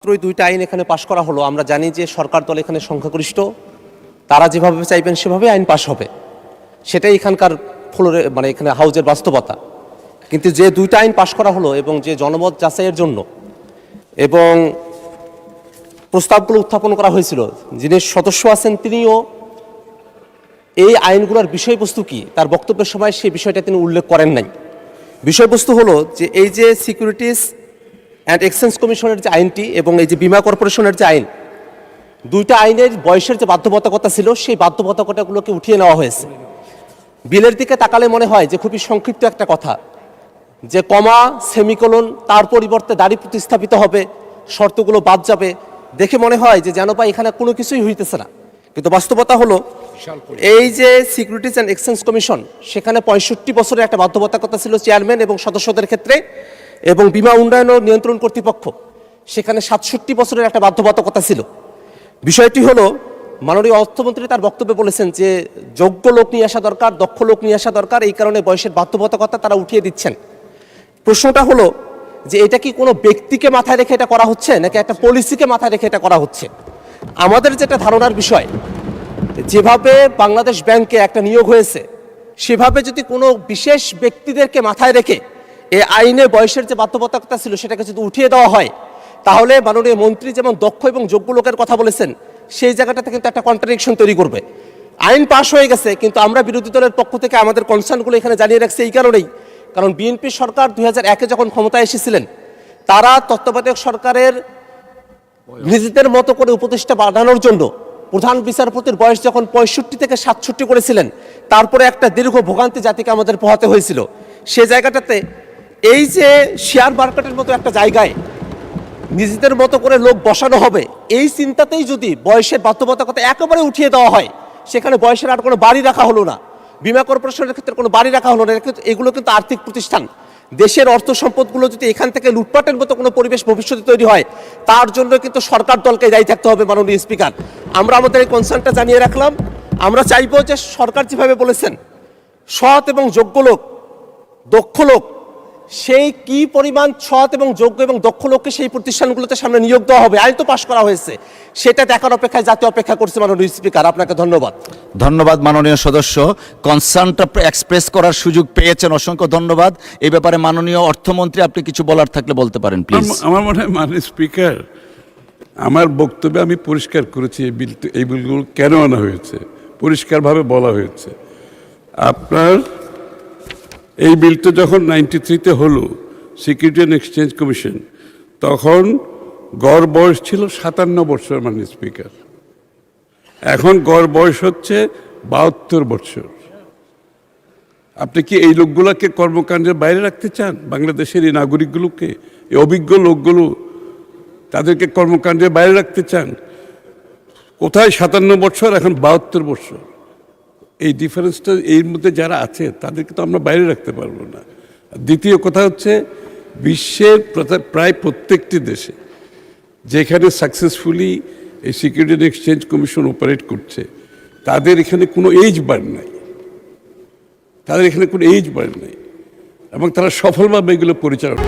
মাত্রই দুইটা আইন এখানে পাশ করা হলো। আমরা জানি যে সরকার দল এখানে সংখ্যাগরিষ্ঠ, তারা যেভাবে চাইবেন সেভাবে আইন পাশ হবে, সেটাই এখানকার ফ্লোরে মানে এখানে হাউজের বাস্তবতা। কিন্তু যে দুইটা আইন পাশ করা হলো এবং যে জনমত যাচাইয়ের জন্য এবং প্রস্তাবগুলো উত্থাপন করা হয়েছিল, যিনি সদস্য আছেন তিনিও এই আইনগুলোর বিষয়বস্তু কি তার বক্তব্যের সময় সেই বিষয়টা তিনি উল্লেখ করেন নাই। বিষয়বস্তু হলো যে এই যে সিকিউরিটিজ অ্যান্ড এক্সচেঞ্জ কমিশনের যে আইনটি এবং এই যে বীমা কর্পোরেশনের যে আইন, দুইটা আইনের বয়সের যে বাধ্যবাধকতা ছিল সেই বাধ্যবাধকতাগুলোকে উঠিয়ে নেওয়া হয়েছে। বিলের দিকে তাকালে মনে হয় যে খুবই সংক্ষিপ্ত একটা কথা, যে কমা সেমিকোলন তার পরিবর্তে দাড়ি প্রতিস্থাপিত হবে, শর্তগুলো বাদ যাবে, দেখে মনে হয় যে যেন বা এখানে কোনো কিছুই হইতেছে না। কিন্তু বাস্তবতা হলো এই যে সিকিউরিটিজ অ্যান্ড এক্সচেঞ্জ কমিশন, সেখানে 65 বছরের একটা বাধ্যবাধকতা ছিল চেয়ারম্যান এবং সদস্যদের ক্ষেত্রে, এবং বীমা উন্নয়ন ও নিয়ন্ত্রণ কর্তৃপক্ষ সেখানে 67 বছরের একটা বাধ্যবাধকতা ছিল। বিষয়টি হলো মাননীয় অর্থমন্ত্রী তার বক্তব্যে বলেছেন যে যোগ্য লোক নিয়ে আসা দরকার, দক্ষ লোক নিয়ে আসা দরকার, এই কারণে বয়সের বাধ্যবাধকতা তারা উঠিয়ে দিচ্ছেন। প্রশ্নটা হলো যে এটা কি কোনো ব্যক্তিকে মাথায় রেখে এটা করা হচ্ছে নাকি একটা পলিসিকে মাথায় রেখে এটা করা হচ্ছে? আমাদের যেটা ধারণার বিষয়, যেভাবে বাংলাদেশ ব্যাংকে একটা নিয়োগ হয়েছে সেভাবে যদি কোনো বিশেষ ব্যক্তিদেরকে মাথায় রেখে এই আইনে বয়সের যে বাধ্যবাধকতা ছিল সেটাকে যদি উঠিয়ে দেওয়া হয়, তাহলে মাননীয় মন্ত্রী যেমন দক্ষ এবং যোগ্য লোকের কথা বলেছেন সেই জায়গাটাতে কিন্তু একটা কন্ট্রাডিকশন তৈরি করবে। আইন পাশ হয়ে গেছে, কিন্তু আমরা বিরোধী দলের পক্ষ থেকে আমাদের কনসার্নগুলো এখানে জানিয়ে রাখছি এই কারণেই, কারণ বিএনপি সরকার 2001-এ যখন ক্ষমতায় এসেছিলেন, তারা তত্ত্বাবধায়ক সরকারের নিজেদের মতো করে উপদেষ্টা বাড়ানোর জন্য প্রধান বিচারপতির বয়স যখন 65 থেকে 67 করেছিলেন, তারপরে একটা দীর্ঘ ভোগান্তি জাতিকে আমাদের পোহাতে হয়েছিল। সে জায়গাটাতে এই যে শেয়ার মার্কেটের মতো একটা জায়গায় নিজেদের মতো করে লোক বসানো হবে, এই চিন্তাতেই যদি বয়সের বাধ্যবাধকতা একেবারে উঠিয়ে দেওয়া হয়, সেখানে বয়সের আর কোনো বাড়ি রাখা হলো না, বীমা কর্পোরেশনের ক্ষেত্রে কোনো বাড়ি রাখা হলো না। এগুলো কিন্তু আর্থিক প্রতিষ্ঠান, দেশের অর্থ সম্পদগুলো যদি এখান থেকে লুটপাটের মতো কোনো পরিবেশ ভবিষ্যতে তৈরি হয়, তার জন্য কিন্তু সরকার দলকে দায়ী থাকতে হবে। মাননীয় স্পিকার, আমরা আমাদের এই কনসার্নটা জানিয়ে রাখলাম। আমরা চাইবো যে সরকার যেভাবে বলেছেন সৎ এবং যোগ্য লোক, দক্ষ লোক, সেই কি পরিমাণ সৎ এবং যোগ্য এবং দক্ষ লোককে সেই প্রতিষ্ঠানগুলোতে সামনে নিয়োগ দেওয়া হবে, আইন তো পাশ করা হয়েছে, সেটা দেখার অপেক্ষায় জাতীয় অপেক্ষা করছে। মাননীয় স্পিকার, আপনাকে ধন্যবাদ। ধন্যবাদ মাননীয় সদস্য, কনসার্নটা এক্সপ্রেস করার সুযোগ পেয়েছেন, অসংখ্য ধন্যবাদ। এই ব্যাপারে মাননীয় অর্থমন্ত্রী আপনি কিছু বলার থাকলে বলতে পারেন প্লিজ। আমার মনে হয় মাননীয় স্পিকার, আমার বক্তব্যে আমি পরিষ্কার করেছি এই বিলগুলো কেন আনা হয়েছে, পরিষ্কারভাবে বলা হয়েছে। আপনার এই বিলটা যখন 93-তে হলো, সিকিউরিটি অ্যান্ড এক্সচেঞ্জ কমিশন, তখন গড় বয়স ছিল 57 বছর মাননীয় স্পিকার। এখন গড় বয়স হচ্ছে 72 বছর। আপনি কি এই লোকগুলোকে কর্মকাণ্ডের বাইরে রাখতে চান? বাংলাদেশের এই নাগরিকগুলোকে, এই অভিজ্ঞ লোকগুলো, তাদেরকে কর্মকাণ্ডের বাইরে রাখতে চান? কোথায় 57 বছর, এখন 72 বছর। এই ডিফারেন্সটা এর মধ্যে যারা আছে তাদেরকে তো আমরা বাইরে রাখতে পারবো না। দ্বিতীয় কথা হচ্ছে, বিশ্বের প্রায় প্রত্যেকটি দেশে যেখানে সাকসেসফুলি এই security and exchange commission operate করছে, তাদের এখানে কোনো এজ বার নাই, এবং তারা সফলভাবে এগুলো পরিচালনা